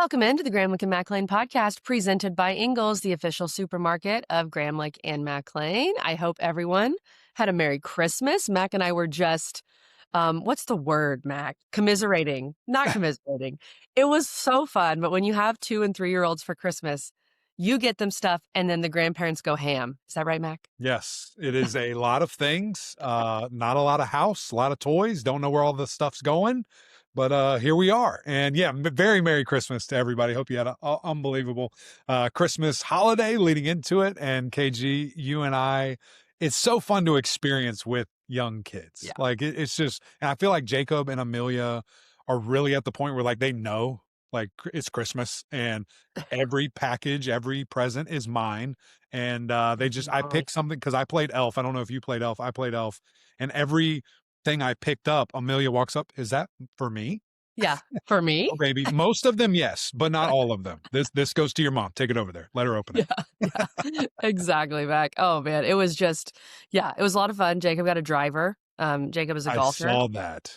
Welcome into the Gramlich and Mac Lane podcast presented by Ingles, the official supermarket of Gramlich and Mac Lane. I hope everyone had a Merry Christmas. Mac and I were just, what's the word, Mac? Commiserating. Not commiserating. It was so fun, but when you have 2 and 3-year-olds for Christmas, you get them stuff and then the grandparents go ham. Is that right, Mac? Yes, it is a lot of things, not a lot of house, a lot of toys, don't know where all the stuff's going, but here we are. And yeah, very Merry Christmas to everybody. Hope you had an unbelievable Christmas holiday leading into it. And KG, you and I, it's so fun to experience with young kids. Yeah. Like it's just, and I feel like Jacob and Amelia are really at the point where like they know like it's Christmas and every package, every present is mine. And I picked something because I played Elf. I don't know if you played Elf. I played Elf. And every thing I picked up, Amelia walks up, is that for me? Yeah, for me. Oh, baby. Most of them, yes, but not all of them. This goes to your mom. Take it over there. Let her open it. Yeah, exactly, Mac. Oh, man. It was just, it was a lot of fun. Jacob got a driver. Jacob is a golfer. I saw that.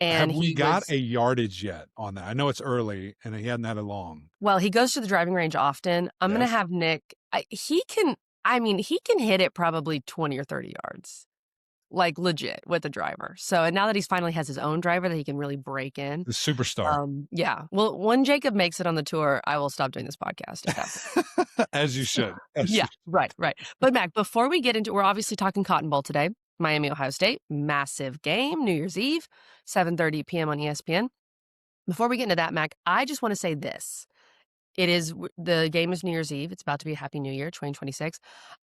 And Have we got a yardage yet on that? I know it's early and he hadn't had it long. Well, he goes to the driving range often. I'm going to have Nick. He can hit it probably 20 or 30 yards, like legit with the driver. So, and now that he's finally has his own driver that he can really break in. The superstar. Yeah. Well, when Jacob makes it on the tour, I will stop doing this podcast. As you should. Right. But Mac, before we get into, we're obviously talking Cotton Bowl today. Miami, Ohio State, massive game, New Year's Eve, 7:30 p.m. on ESPN. Before we get into that, Mac, I just want to say this. The game is New Year's Eve. It's about to be a Happy New Year, 2026.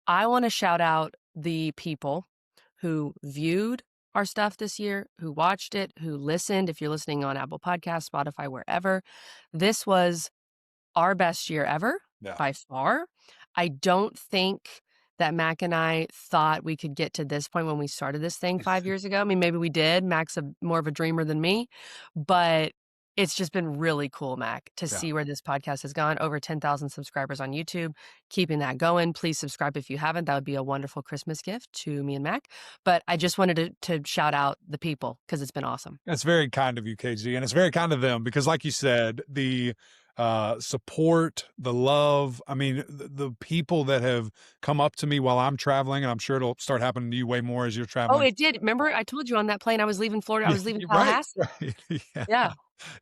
I want to shout out the people who viewed our stuff this year, who watched it, who listened. If you're listening on Apple Podcasts, Spotify, wherever, this was our best year ever by far. I don't think that Mac and I thought we could get to this point when we started this thing 5 years ago. I mean, maybe we did. Mac's more of a dreamer than me, but it's just been really cool, Mac, to see where this podcast has gone. Over 10,000 subscribers on YouTube, keeping that going. Please subscribe if you haven't. That would be a wonderful Christmas gift to me and Mac. But I just wanted to shout out the people because it's been awesome. That's very kind of you, KG. And it's very kind of them because like you said, the support, the love, I mean, the people that have come up to me while I'm traveling, and I'm sure it'll start happening to you way more as you're traveling. Oh, it did. Remember, I told you on that plane I was leaving Florida. I was leaving Tallahassee. Right. Yeah.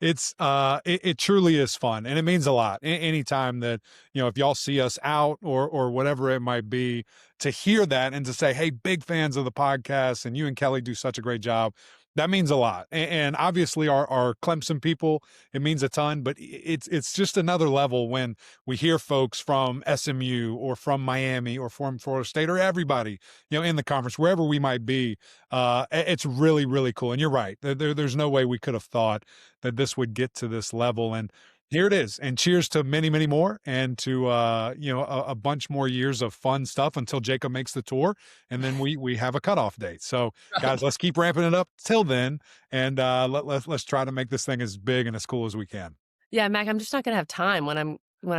It's it truly is fun, and it means a lot. Anytime that, you know, if y'all see us out or whatever it might be, to hear that and to say, hey, big fans of the podcast, and you and Kelly do such a great job. That means a lot. And obviously our Clemson people, it means a ton, but it's just another level when we hear folks from SMU or from Miami or from Florida State or everybody, you know, in the conference, wherever we might be. It's really, really cool. And you're right. There's no way we could have thought that this would get to this level. And here it is. And cheers to many, many more, and to, a bunch more years of fun stuff until Jacob makes the tour. And then we have a cutoff date. So guys, let's keep ramping it up till then. And let's try to make this thing as big and as cool as we can. Yeah, Mac, I'm just not going to have time when I'm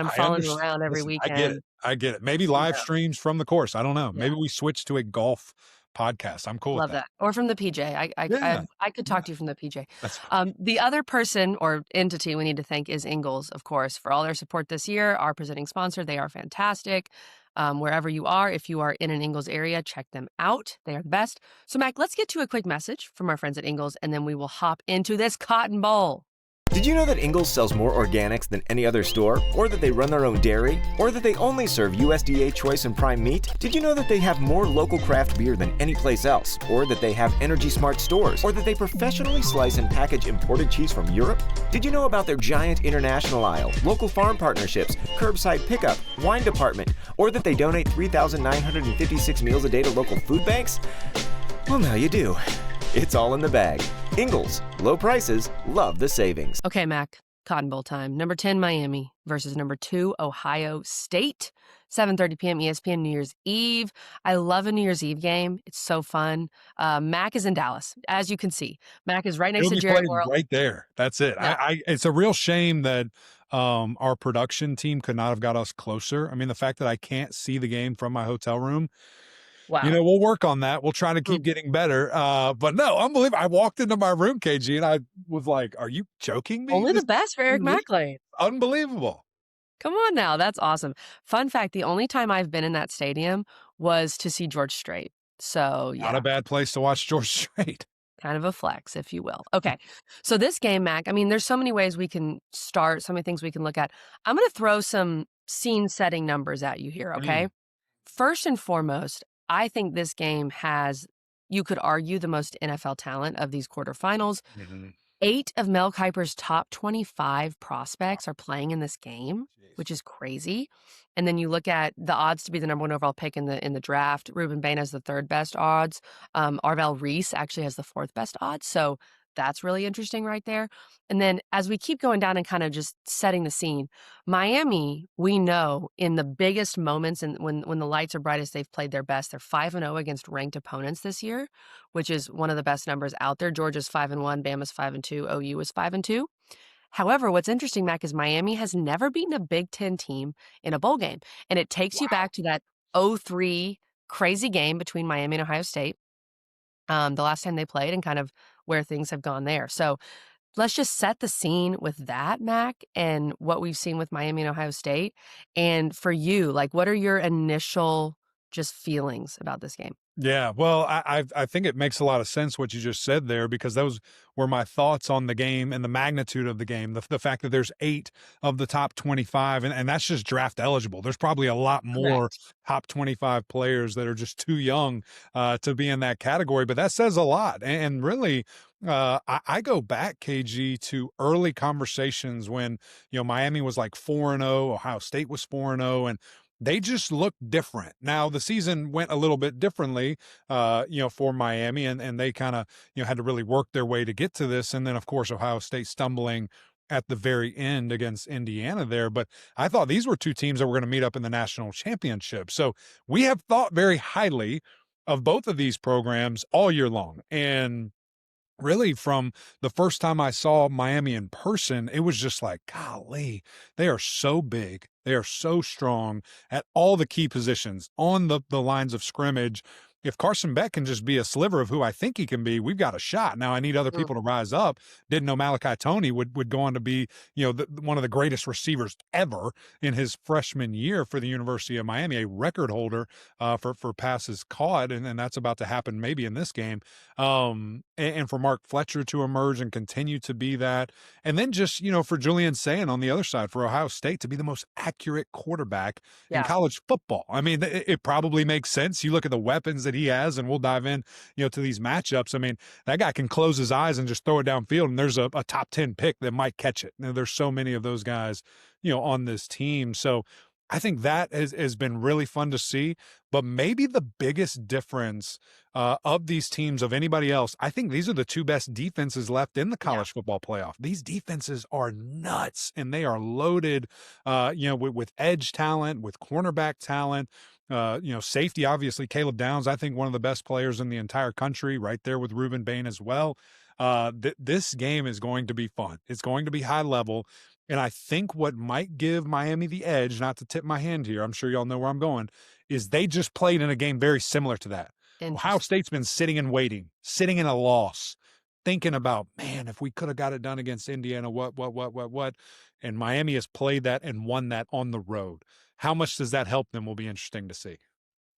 following you around every weekend. I get it. Maybe live streams from the course. I don't know. Maybe we switch to a golf podcast. I'm cool with that. Or from the PJ. I could talk to you from the PJ. The other person or entity we need to thank is Ingles, of course, for all their support this year. Our presenting sponsor. They are fantastic. Wherever you are, if you are in an Ingles area, check them out. They are the best. So, Mac, let's get to a quick message from our friends at Ingles, and then we will hop into this Cotton Bowl. Did you know that Ingles sells more organics than any other store? Or that they run their own dairy? Or that they only serve USDA choice and prime meat? Did you know that they have more local craft beer than any place else? Or that they have Energy Smart stores? Or that they professionally slice and package imported cheese from Europe? Did you know about their giant international aisle, local farm partnerships, curbside pickup, wine department? Or that they donate 3,956 meals a day to local food banks? Well, now you do. It's all in the bag. Ingles, low prices, love the savings. Okay, Mac, Cotton Bowl time. Number 10, Miami versus number 2, Ohio State. 7:30 p.m. ESPN, New Year's Eve. I love a New Year's Eve game. It's so fun. Mac is in Dallas, as you can see. Mac is right next to Jerry World. Right there. That's it. Yeah. It's a real shame that our production team could not have got us closer. I mean, the fact that I can't see the game from my hotel room, Wow. We'll work on that. We'll try to Mm. keep getting better. But no, unbelievable. I walked into my room, KG, and I was like, "Are you joking me? Only This the best for Eric is McLean. unbelievable." Come on now, that's awesome. Fun fact, the only time I've been in that stadium was to see George Strait. So, Not a yeah, bad place to watch George Strait. kind of a flex, if you will. Okay, so this game, Mac, I mean, there's so many ways we can start, so many things we can look at. I'm gonna throw some scene-setting numbers at you here, okay? Mm. First and foremost, I think this game has, you could argue, the most NFL talent of these quarterfinals. Mhm. 8 of Mel Kiper's top 25 prospects are playing in this game, Jeez. which is crazy. And then you look at the odds to be the number 1 overall pick in the draft. Ruben Bain has the 3rd best odds. Arvell Reese actually has the 4th best odds. So that's really interesting right there. And then as we keep going down and kind of just setting the scene, Miami, we know in the biggest moments and when the lights are brightest, they've played their best. They're 5-0 against ranked opponents this year, which is one of the best numbers out there. Georgia's 5-1, Bama's 5-2, OU is 5-2. However, what's interesting, Mac, is Miami has never beaten a Big Ten team in a bowl game. And it takes you Wow. back to that '03 crazy game between Miami and Ohio State, the last time they played, and kind of where things have gone there. So let's just set the scene with that, Mac, and what we've seen with Miami and Ohio State. And for you, like, what are your initial just feelings about this game? Yeah, well, I think it makes a lot of sense what you just said there because those were my thoughts on the game and the magnitude of the game. The fact that there's 8 of the top 25, and that's just draft eligible. There's probably a lot more Correct. top 25 players that are just too young to be in that category, but that says a lot. And really, I go back, KG, to early conversations when Miami was like 4-0, Ohio State was 4-0, and they just look different. Now the season went a little bit differently, for Miami, and they kind of had to really work their way to get to this, and then of course Ohio State stumbling at the very end against Indiana there. But I thought these were two teams that were going to meet up in the national championship. So we have thought very highly of both of these programs all year long, and really from the first time I saw Miami in person, it was just like, golly, they are so big. They are so strong at all the key positions on the lines of scrimmage. If Carson Beck can just be a sliver of who I think he can be, we've got a shot. Now I need other Mm, people to rise up. Didn't know Malachi Tony would go on to be, one of the greatest receivers ever in his freshman year for the University of Miami, a record holder for passes caught, and that's about to happen maybe in this game. And for Mark Fletcher to emerge and continue to be that. And then just, for Julian Sayin on the other side for Ohio State to be the most accurate quarterback in yeah, college football. I mean, it probably makes sense. You look at the weapons that he has, and we'll dive in, to these matchups. I mean, that guy can close his eyes and just throw it downfield, and there's a top 10 pick that might catch it. There's so many of those guys, on this team. So I think that has been really fun to see. But maybe the biggest difference of these teams, of anybody else, I think these are the two best defenses left in the yeah. college football playoff. These defenses are nuts, and they are loaded, with edge talent, with cornerback talent. Safety, obviously, Caleb Downs, I think one of the best players in the entire country, right there with Ruben Bain as well. This game is going to be fun. It's going to be high level. And I think what might give Miami the edge, not to tip my hand here, I'm sure y'all know where I'm going, is they just played in a game very similar to that. Ohio Interesting. State's been sitting and waiting, sitting in a loss, thinking about, man, if we could have got it done against Indiana, what? And Miami has played that and won that on the road. How much does that help them will be interesting to see.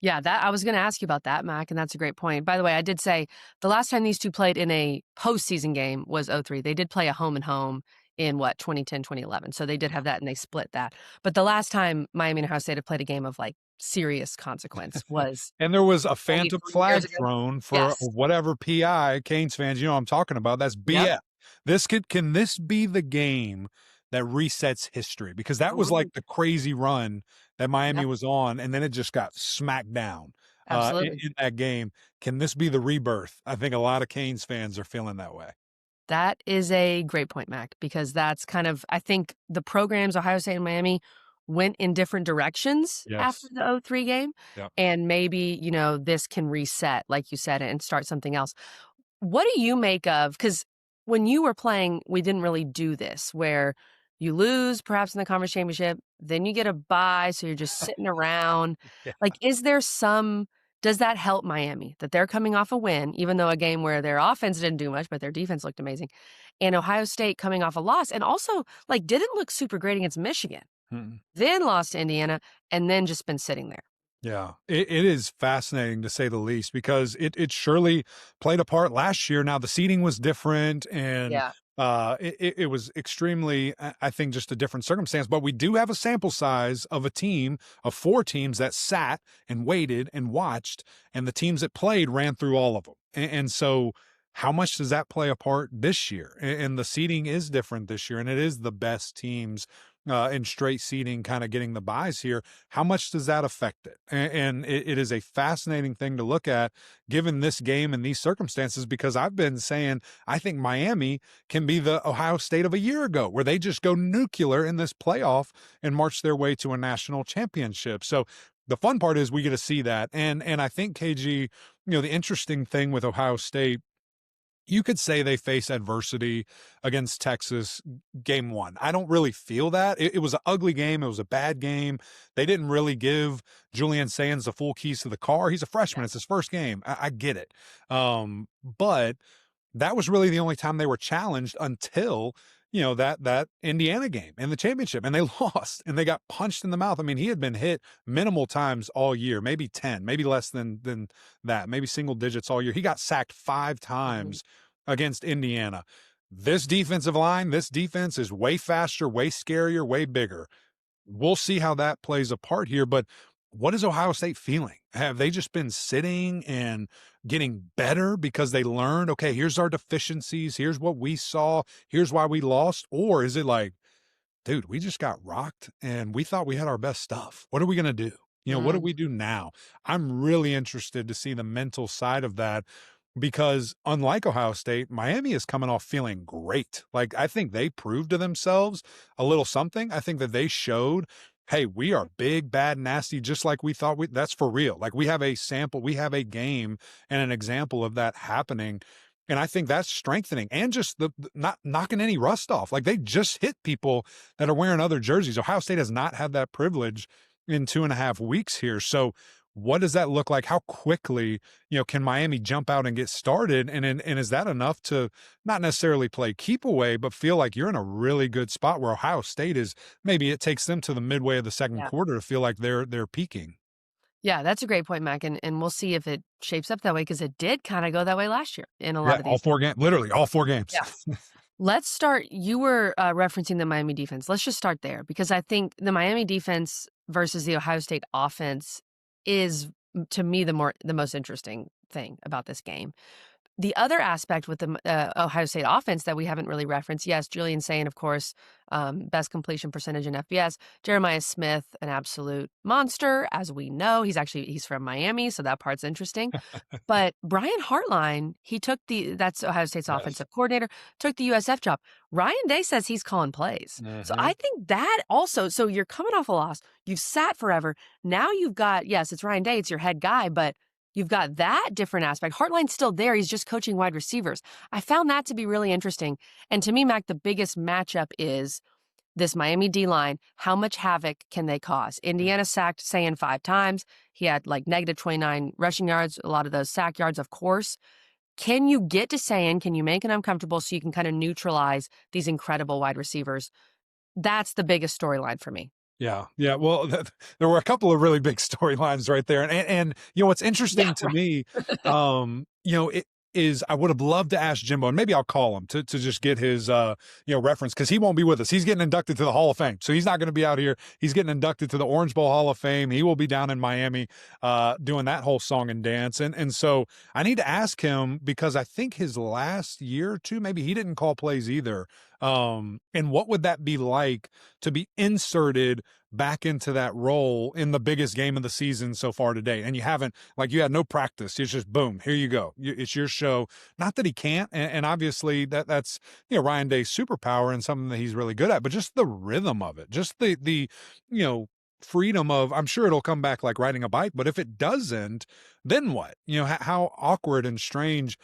Yeah, that I was gonna ask you about that, Mac, and that's a great point. By the way, I did say the last time these 2 played in a postseason game was '03. They did play a home and home in, what, 2010, 2011, so they did have that, and they split that. But the last time Miami and Ohio State had played a game of, like, serious consequence was And there was a phantom 23 years flag ago. thrown for Yes. whatever PI, Canes fans, I'm talking about. That's Yep. BS. Can this be the game that resets history? Because that was Ooh, like the crazy run that Miami yep, was on, and then it just got smacked down absolutely. in that game. Can this be the rebirth? I think a lot of Canes fans are feeling that way. That is a great point, Mac, because that's kind of, I think the programs, Ohio State and Miami, went in different directions after Yes. the '03 game, Yeah. and maybe, this can reset, like you said, and start something else. What do you make of, because when you were playing, we didn't really do this, where you lose perhaps in the conference championship, then you get a bye, so you're just sitting around. Yeah. Like, is there some Does that help Miami that they're coming off a win, even though a game where their offense didn't do much, but their defense looked amazing, and Ohio State coming off a loss and also, like, didn't look super great against Michigan, Mm. then lost to Indiana, and then just been sitting there. Yeah, it is fascinating to say the least because it surely played a part last year. Now the seating was different, and Yeah. it was extremely, I think, just a different circumstance. But we do have a sample size of a team of 4 teams that sat and waited and watched, and the teams that played ran through all of them. And so, how much does that play a part this year? And the seating is different this year, and it is the best teams. In straight seating, kind of getting the buys here. How much does that affect it? And it is a fascinating thing to look at given this game and these circumstances, because I've been saying I think Miami can be the Ohio State of a year ago, where they just go nuclear in this playoff and march their way to a national championship. So the fun part is we get to see that. And I think KG, the interesting thing with Ohio State, you could say they face adversity against Texas game one. I don't really feel that. It was an ugly game. It was a bad game. They didn't really give Julian Sands the full keys to the car. He's a freshman. Yeah. It's his first game. I get it. But that was really the only time they were challenged until that Indiana game in the championship, and they lost and they got punched in the mouth. I mean, he had been hit minimal times all year, maybe 10, maybe less than that, maybe single digits all year. He got sacked 5 Mhm. times against Indiana. This defensive line, this defense is way faster, way scarier, way bigger. We'll see how that plays a part here, but what is Ohio State feeling? Have they just been sitting and getting better because they learned, okay, here's our deficiencies, here's what we saw, here's why we lost? Or is it like, dude, we just got rocked and we thought we had our best stuff. What are we going to do? What do Mm. we do now? I'm really interested to see the mental side of that because unlike Ohio State, Miami is coming off feeling great. Like, I think they proved to themselves a little something. I think that they showed, hey, we are big, bad, nasty, just like we thought that's for real. Like, we have a sample, we have a game and an example of that happening. And I think that's strengthening and just the not knocking any rust off. Like, they just hit people that are wearing other jerseys. Ohio State has not had that privilege in 2.5 weeks here. So what does that look like? How quickly, can Miami jump out and get started? And is that enough to not necessarily play keep away, but feel like you're in a really good spot where Ohio State is, maybe it takes them to the midway of the second Yeah. quarter to feel like they're peaking. Yeah, that's a great point, Mac, and we'll see if it shapes up that way because it did kinda go that way last year in a lot Yeah, of all these. 4 games, literally all 4 games. Yeah. Let's start you were, referencing the Miami defense. Let's just start there because I think the Miami defense versus the Ohio State offense is, to me, the most interesting thing about this game. The other aspect with the Ohio State offense that we haven't really referenced, yes, Julian Sayin, of course, best completion percentage in FBS. Jeremiah Smith, an absolute monster, as we know. He's from Miami, so that part's interesting. But Brian Hartline, that's Ohio State's Yes. offensive coordinator, took the USF job. Ryan Day says he's calling plays. So Mhm. I think that also, so you're coming off a loss, you've sat forever. Now you've got, yes, it's Ryan Day, it's your head guy, but you've got that different aspect. Hartline's still there. He's just coaching wide receivers. I found that to be really interesting. And to me, Mac, the biggest matchup is this Miami D line. How much havoc can they cause? Indiana sacked Sayin 5 times. He had like negative 29 rushing yards, a lot of those sack yards, of course. Can you get to Sayin? Can you make it uncomfortable so you can kind of neutralize these incredible wide receivers? That's the biggest storyline for me. Yeah, yeah. Well, there were a couple of really big storylines right there, and what's Yeah, interesting to right. me, it is I would have loved to ask Jimbo, and maybe I'll call him to just get his reference because he won't be with us. He's getting inducted to the Hall of Fame, so he's not going to be out here. He's getting inducted to the Orange Bowl Hall of Fame. He will be down in Miami, doing that whole song and dance, and so I need to ask him because I think his last year or two, maybe he didn't call plays either. And what would that be like to be inserted back into that role in the biggest game of the season so far today? And you had no practice. It's just boom, here you go. It's your show. Not that he can't. And obviously that's, Ryan Day's superpower and something that he's really good at, but just the rhythm of it, just the, freedom of, I'm sure it'll come back like riding a bike, but if it doesn't, then what? How awkward and strange,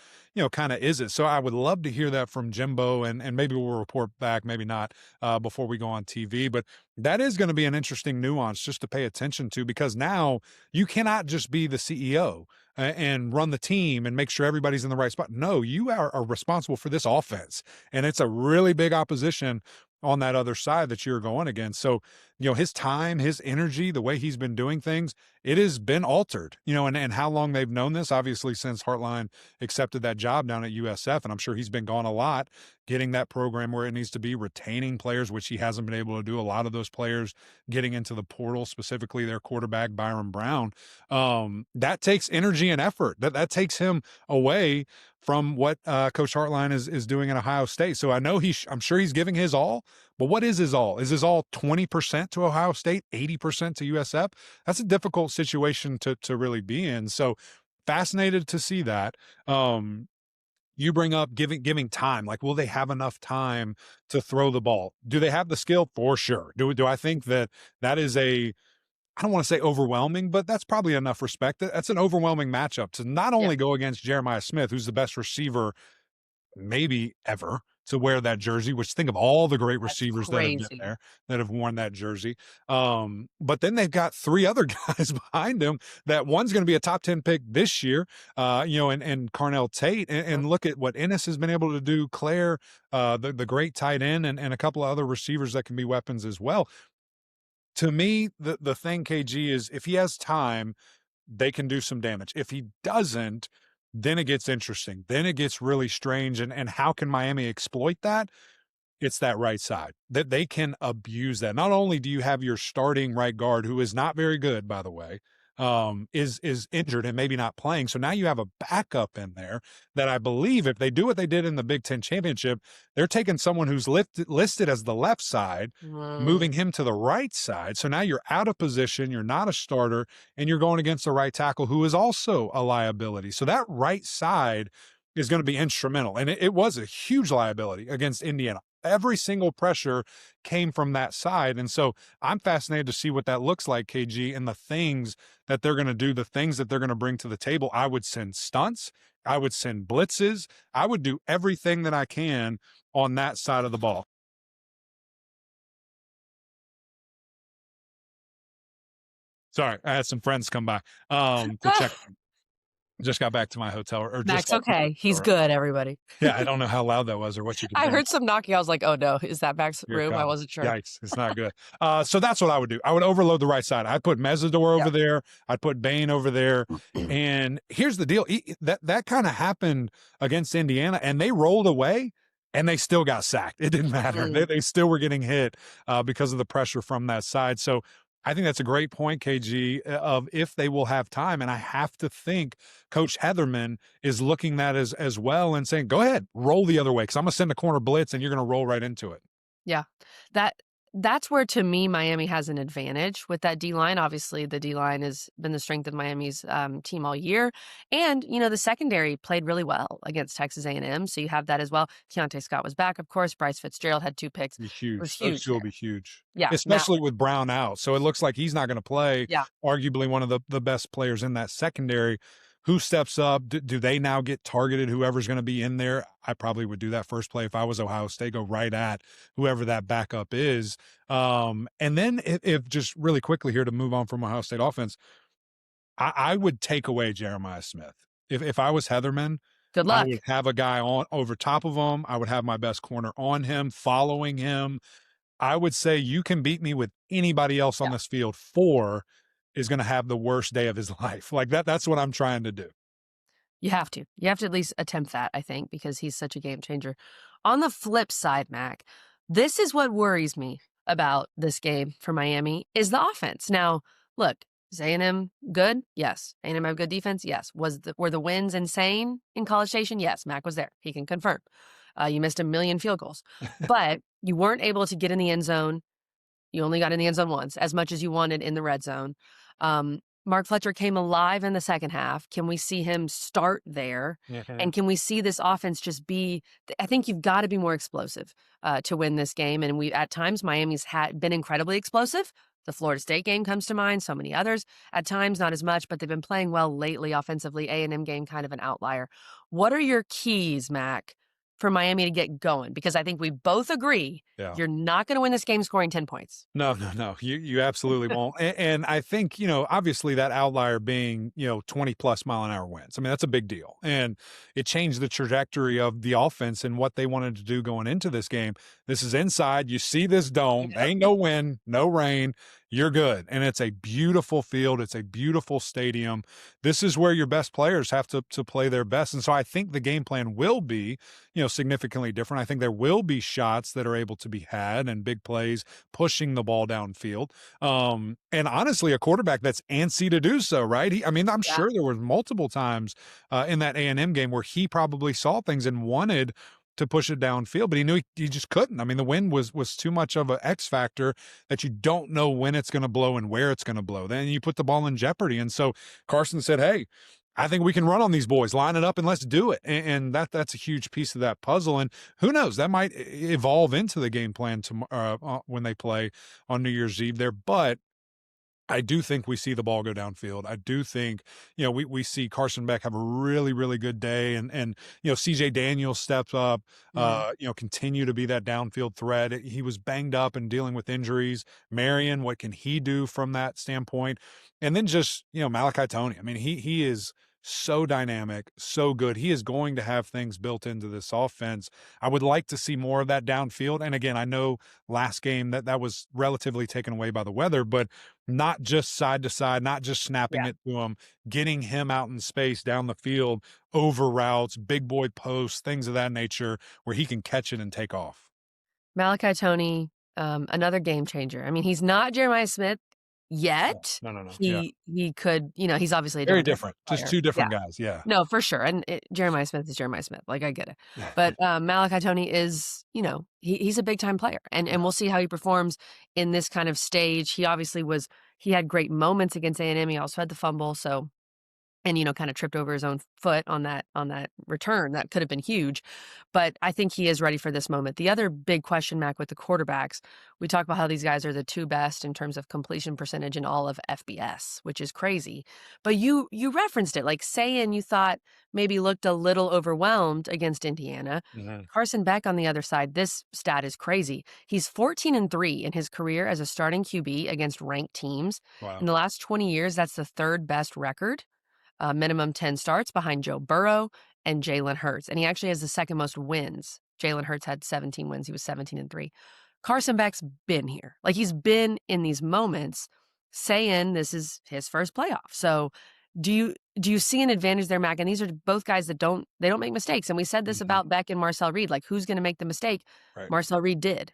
kind of is it? So I would love to hear that from Jimbo, and maybe we'll report back, maybe not, before we go on TV. But that is going to be an interesting nuance just to pay attention to, because now you cannot just be the CEO and run the team and make sure everybody's in the right spot. No, you are responsible for this offense, and it's a really big opposition on that other side that you're going against. So, his time, his energy, the way he's been doing things, it has been altered, and how long they've known this, obviously since Hartline accepted that job down at USF. And I'm sure he's been gone a lot, getting that program where it needs to be, retaining players, which he hasn't been able to do. A lot of those players getting into the portal, specifically their quarterback, Byron Brown. That takes energy and effort. That takes him away from what Coach Hartline is doing at Ohio State. So I know I'm sure he's giving his all, but what is his all? Is his all 20% to Ohio State, 80% to USF? That's a difficult situation to really be in. So fascinated to see that. You bring up giving time. Like, will they have enough time to throw the ball? Do they have the skill? For sure. Do I think that is I don't want to say overwhelming, but that's probably enough respect. That's an overwhelming matchup to not Yeah. only go against Jeremiah Smith, who's the best receiver maybe ever to wear that jersey, which think of all the great That's receivers that have been crazy. there, that have worn that jersey. But then they've got 3 other guys behind him, that one's going to be a top 10 pick this year, and Carnell Tate. And look at what Ennis has been able to do, Claire, the great tight end, and a couple of other receivers that can be weapons as well. To me, the thing, KG, is if he has time, they can do some damage. If he doesn't, then it gets interesting. Then it gets really strange. And how can Miami exploit that? It's that right side that they can abuse that. Not only do you have your starting right guard, who is not very good, by the way, is injured and maybe not playing. So now you have a backup in there that I believe, if they do what they did in the Big Ten championship, they're taking someone who's listed as the left side, Mm, moving him to the right side. So now you're out of position, you're not a starter, and you're going against a right tackle who is also a liability. So that right side is going to be instrumental. And it was a huge liability against Indiana. Every single pressure came from that side. And so I'm fascinated to see what that looks like, KG, and the things that they're going to do, the things that they're going to bring to the table. I would send stunts. I would send blitzes. I would do everything that I can on that side of the ball. Sorry, I had some friends come by to check. Just got back to my hotel, or just Max, left my okay. He's hotel room. good, everybody. Yeah, I don't know how loud that was or what you could I hear. heard some knocking. I was like, oh no, is that Max's Here it room? I comes. wasn't sure. Yikes, it's not good. So that's what I would do. I would overload the right side. I'd put Mesidor over Yeah. there. I'd put Bain over there. And here's the deal. That kind of happened against Indiana, and they rolled away, and they still got sacked. It didn't matter. They, Mm. they still were getting hit because of the pressure from that side. So I think that's a great point, KG, of if they will have time. And I have to think Coach Heatherman is looking that as well and saying, go ahead, roll the other way, because I'm going to send a corner blitz and you're going to roll right into it. Yeah. That's where, to me, Miami has an advantage with that D-line. Obviously, the D-line has been the strength of Miami's team all year. And, the secondary played really well against Texas A&M. So you have that as well. Keontae Scott was back, of course. Bryce Fitzgerald had 2 picks. Be It was huge. Those huge two will there. be huge. Yeah. Especially with Brown out. So it looks like he's not going to play. Yeah. Arguably one of the best players in that secondary. Who steps up? Do they now get targeted? Whoever's going to be in there, I probably would do that first play if I was Ohio State, go right at whoever that backup is. And then if just really quickly here to move on from Ohio State offense, I would take away Jeremiah Smith. If I was Heatherman, Good I luck. would have a guy on over top of him. I would have my best corner on him, following him. I would say you can beat me with anybody else on Yeah. this field. 4 is going to have the worst day of his life. Like that's what I'm trying to do. You have to. You have to at least attempt that, I think, because he's such a game changer. On the flip side, Mac, this is what worries me about this game for Miami is the offense. Now, look, is A&M good? Yes. A&M have good defense? Yes. Were the wins insane in College Station? Yes. Mac was there. He can confirm. You missed a million field goals, but you weren't able to get in the end zone. You only got in the end zone once, as much as you wanted in the red zone. Mark Fletcher came alive in the second half. Can we see him start there? Mhm. And can we see this offense just be I think you've gotta be more explosive, to win this game, and we at times, Miami's had been incredibly explosive. The Florida State game comes to mind, so many others. At times, not as much, but they've been playing well lately offensively. A&M game, kind of an outlier. What are your keys, Mac, for Miami to get going? Because I think we both agree Yeah. you're not gonna win this game scoring 10 points. No, no, no. You absolutely won't. And I think, obviously that outlier being, 20 plus mile an hour winds. I mean, that's a big deal. And it changed the trajectory of the offense and what they wanted to do going into this game. This is inside. You see this dome. Yep. Ain't no wind, no rain. You're good. And it's a beautiful field. It's a beautiful stadium. This is where your best players have to play their best. And so I think the game plan will be, significantly different. I think there will be shots that are able to be had and big plays pushing the ball downfield. And honestly, a quarterback that's antsy to do so, right? I'm Yeah. sure there was multiple times in that A&M game where he probably saw things and wanted to push it downfield, but he knew he just couldn't. I mean, the wind was too much of an X factor that you don't know when it's going to blow and where it's going to blow. Then you put the ball in jeopardy. And so Carson said, "Hey, I think we can run on these boys, line it up and let's do it." And that's a huge piece of that puzzle. And who knows, that might evolve into the game plan when they play on New Year's Eve there. But I do think we see the ball go downfield. I do think, we see Carson Beck have a really, really good day and CJ Daniels steps up, Mhm. continue to be that downfield threat. He was banged up and dealing with injuries. Marion, what can he do from that standpoint? And then just, Malachi Tony. I mean, he is so dynamic, so good. He is going to have things built into this offense. I would like to see more of that downfield. And again, I know last game that was relatively taken away by the weather, but not just side to side, not just snapping Yeah. it to him, getting him out in space down the field, over routes, big boy posts, things of that nature where he can catch it and take off. Malachi Tony, another game changer. I mean, he's not Jeremiah Smith No, yet. no, no, no. Yeah. He could, he's obviously a Very different type different. of Just player. two Yeah. different guys. Yeah. No, for sure, and Jeremiah Smith is Jeremiah Smith, like, I get it. But, Malachi Tony is, he's a big time player, and we'll see how he performs in this kind of stage. He had great moments against A&M, he also had the fumble, so and, kinda tripped over his own foot on that return. That could have been huge, but I think he is ready for this moment. The other big question, Mac, with the quarterbacks, we talk about how these guys are the 2 best in terms of completion percentage in all of FBS, which is crazy. But you referenced it, like, Sayin, you thought maybe looked a little overwhelmed against Indiana. Mhm. Carson Beck on the other side, this stat is crazy. He's 14-3 in his career as a starting QB against ranked teams. In Wow. the last 20 years, that's the 3rd best record, minimum 10 starts behind Joe Burrow and Jalen Hurts. And he actually has the second most wins. Jalen Hurts had 17 wins. He was 17-3. Carson Beck's been here. Like, he's been in these moments saying this is his first playoff. So do you see an advantage there, Mac? And these are both guys that don't make mistakes. And we said this Mhm. about Beck and Marcel Reed. Like, who's going to make the mistake? Right. Marcel Reed did.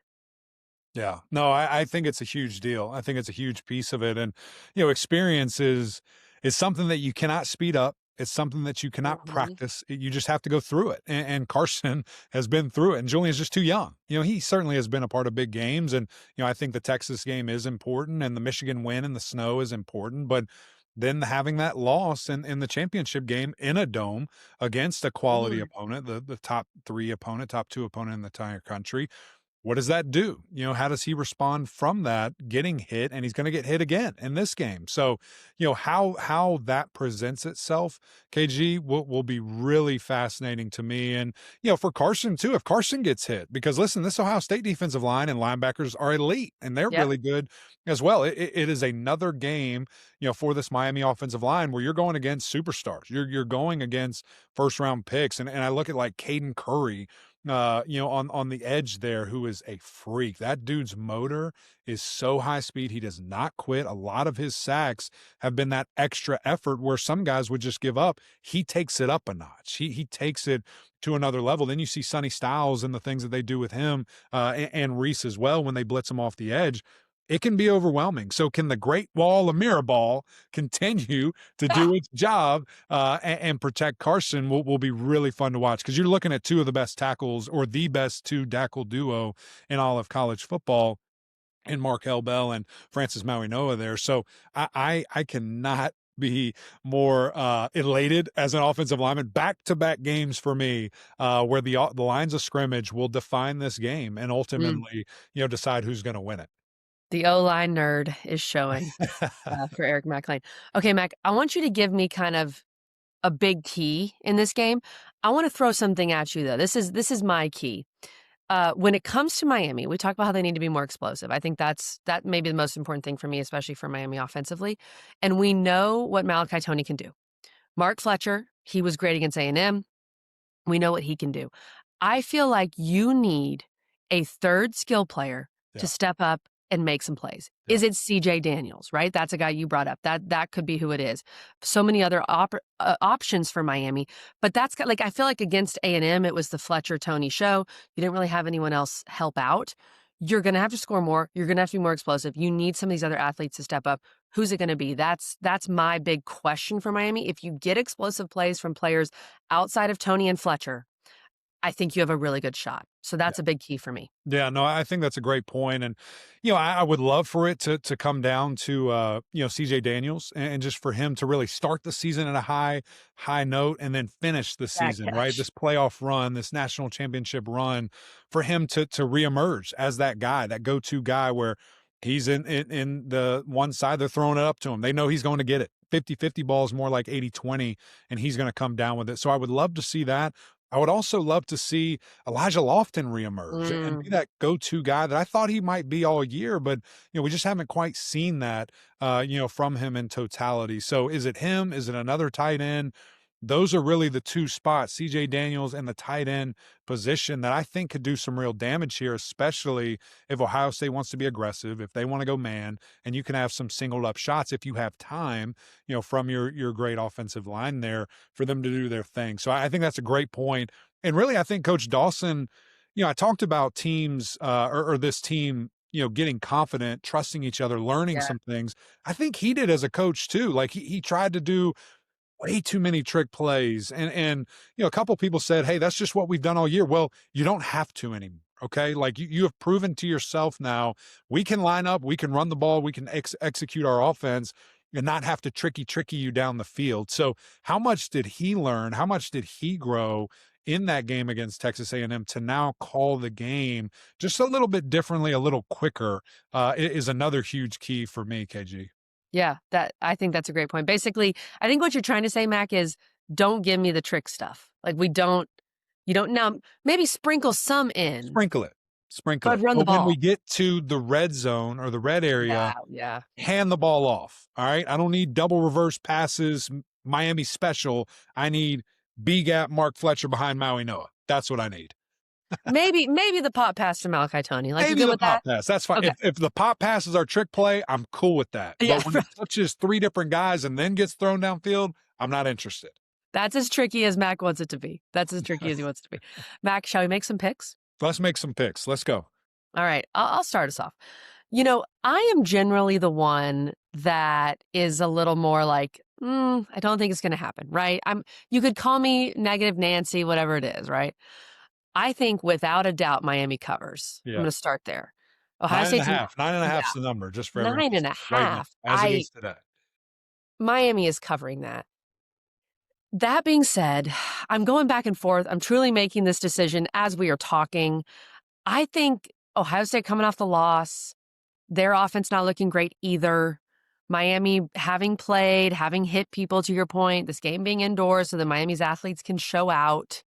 Yeah. No, I think it's a huge deal. I think it's a huge piece of it. And, experience is something that you cannot speed up. It's something that you cannot Mhm. practice. You just have to go through it. And Carson has been through it. And Julian's just too young. He certainly has been a part of big games. And, I think the Texas game is important and the Michigan win in the snow is important. But then having that loss in the championship game in a dome against a quality Mhm. opponent, the top 3 opponent, top 2 opponent in the entire country, what does that do? How does he respond from that getting hit? And he's going to get hit again in this game. So, how that presents itself, KG, will be really fascinating to me. And, for Carson too, if Carson gets hit, because listen, this Ohio State defensive line and linebackers are elite and they're Yep. really good as well. It is another game, for this Miami offensive line where you're going against superstars. You're going against first round picks. And I look at like Caden Curry, on the edge there, who is a freak. That dude's motor is so high speed. He does not quit. A lot of his sacks have been that extra effort where some guys would just give up. He takes it up a notch. He takes it to another level. Then you see Sonny Styles and the things that they do with him, and Reese as well when they blitz him off the edge. It can be overwhelming. So can the Great Wall of Mirrorball continue to do its job and protect Carson? Will be really fun to watch because you're looking at 2 of the best tackles or the best 2 tackle duo in all of college football and Mark Bell and Francis Maui Noah there. So I cannot be more elated as an offensive lineman. Back-to-back games for me where the lines of scrimmage will define this game and Mm. ultimately, decide who's going to win it. The O-line nerd is showing for Eric McLean. Okay, Mac, I want you to give me kind of a big key in this game. I want to throw something at you though. This is my key. When it comes to Miami, we talk about how they need to be more explosive. I think that may be the most important thing for me, especially for Miami offensively. And we know what Malachi Tony can do. Mark Fletcher, he was great against A&M. We know what he can do. I feel like you need a third skill player to Yeah. step up and make some plays. Yeah. Is it CJ Daniels, right? That's a guy you brought up. That could be who it is. So many other options for Miami, but that's like I feel like against A&M it was the Fletcher Tony show. You didn't really have anyone else help out. You're going to have to score more. You're going to have to be more explosive. You need some of these other athletes to step up. Who's it going to be? That's my big question for Miami. If you get explosive plays from players outside of Tony and Fletcher, I think you have a really good shot. So that's a big key for me. Yeah, no, I think that's a great point. And, I would love for it to come down to, CJ Daniels and just for him to really start the season at a high note and then finish the That season, right? catch. This playoff run, this national championship run for him to reemerge as that guy, that go-to guy where he's in the one side, they're throwing it up to him. They know he's going to get it. 50-50 ball is more like 80-20, and he's going to come down with it. So I would love to see that. I would also love to see Elijah Lofton reemerge and be that go-to guy that I thought he might be all year, but we just haven't quite seen that from him in totality. So is it him? Is it another tight end? Those are really the two spots, CJ Daniels and the tight end position, that I think could do some real damage here, especially if Ohio State wants to be aggressive, if they want to go man, and you can have some singled up shots if you have time, from your great offensive line there for them to do their thing. So I think that's a great point. And really, I think Coach Dawson, I talked about teams or this team, getting confident, trusting each other, learning Yeah. some things. I think he did as a coach too. Like he tried to do way too many trick plays. And a couple people said, hey, that's just what we've done all year. Well, you don't have to anymore. Okay. Like you have proven to yourself now, we can line up, we can run the ball, we can execute our offense and not have to tricky you down the field. So how much did he learn? How much did he grow in that game against Texas A&M to now call the game just a little bit differently, a little quicker, is another huge key for me, KG. Yeah, I think that's a great point. Basically, I think what you're trying to say, Mac, is don't give me the trick stuff. Like you don't now maybe sprinkle some in, Sprinkle it. Sprinkle but it. run the But when we ball. get to the red zone or the red area, Yeah. hand the ball off. All right. I don't need double reverse passes, Miami special. I need B gap Mark Fletcher behind Maui Noah. That's what I need. Maybe the pop pass to Malachi Tony. Like you Maybe good the with that? pop pass. That's fine. Okay. If the pop pass is our trick play, I'm cool with that. Yeah. But when it touches three different guys and then gets thrown downfield, I'm not interested. That's as tricky as Mac wants it to be. That's as tricky as he wants it to be. Mac, shall we make some picks? Let's make some picks. Let's go. All right, I'll start us off. I am generally the one that is a little more like, I don't think it's going to happen, right? You could call me negative Nancy, whatever it is, right? I think without a doubt Miami covers. I'm Yeah. going to start there. Ohio 9.5. State's 9.5 is the number, just for everyone. 9.5. Right now, as it is today. Miami is covering that. That being said, I'm going back and forth. I'm truly making this decision as we are talking. I think Ohio State coming off the loss, their offense not looking great either. Miami having played, having hit people, to your point, this game being indoors so that Miami's athletes can show out.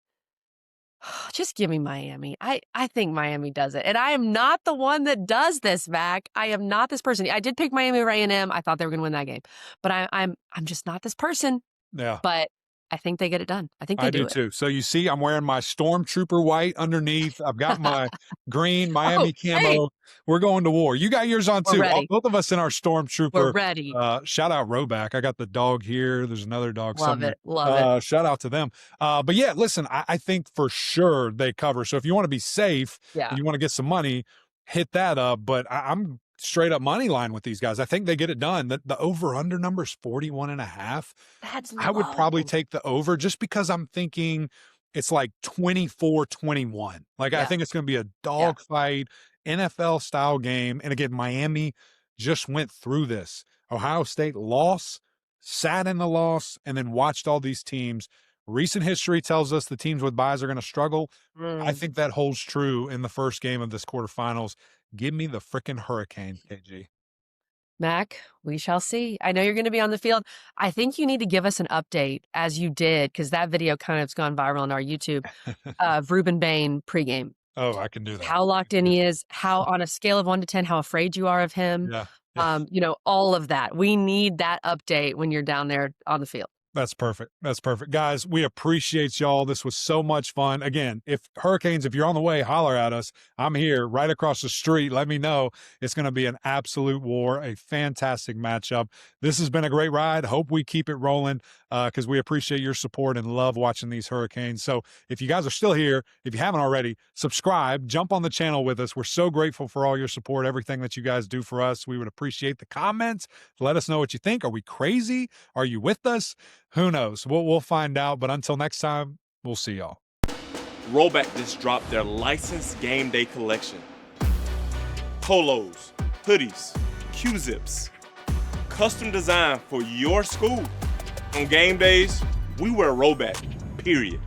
Just give me Miami. I think Miami does it. And I am not the one that does this, Mac. I am not this person. I did pick Miami over A&M. I thought they were going to win that game. But I'm just not this person. Yeah. But I think they get it done. I think they do it. Too. So you see, I'm wearing my Stormtrooper white underneath. I've got my green Miami camo. Hey. We're going to war. You got yours on We're too. ready. Both of us in our Stormtrooper. We're ready. Shout out Roback. I got the dog here. There's another dog somewhere. Love it. Shout out to them. But yeah, listen, I think for sure they cover. So if you want to be safe and you want to get some money, hit that up. But I'm straight up money line with these guys. I think they get it done. The over-under number is 41.5. That's low. I would probably take the over just because I'm thinking it's like 24-21. Like, I think it's going to be a dogfight, NFL-style game. And again, Miami just went through this. Ohio State loss, sat in the loss, and then watched all these teams. Recent history tells us the teams with buys are going to struggle. I Mm. think that holds true in the first game of this quarterfinals. Give me the freaking Hurricane, KG. Mac, we shall see. I know you're going to be on the field. I think you need to give us an update as you did, because that video kind of's gone viral on our YouTube of Ruben Bain pregame. Oh, I can do Just that. how locked in he is, how on a scale of 1 to 10, how afraid you are of him. Yeah. Yeah. All of that. We need that update when you're down there on the field. That's perfect. That's perfect. Guys, we appreciate y'all. This was so much fun. Again, if Hurricanes, if you're on the way, holler at us. I'm here right across the street. Let me know. It's going to be an absolute war, a fantastic matchup. This has been a great ride. Hope we keep it rolling because we appreciate your support and love watching these Hurricanes. So if you guys are still here, if you haven't already, subscribe, jump on the channel with us. We're so grateful for all your support, everything that you guys do for us. We would appreciate the comments. Let us know what you think. Are we crazy? Are you with us? Who knows? We'll find out. But until next time, we'll see y'all. Rollback just dropped their licensed game day collection. Polos, hoodies, Q-zips, custom designed for your school. On game days, we wear Rollback, period.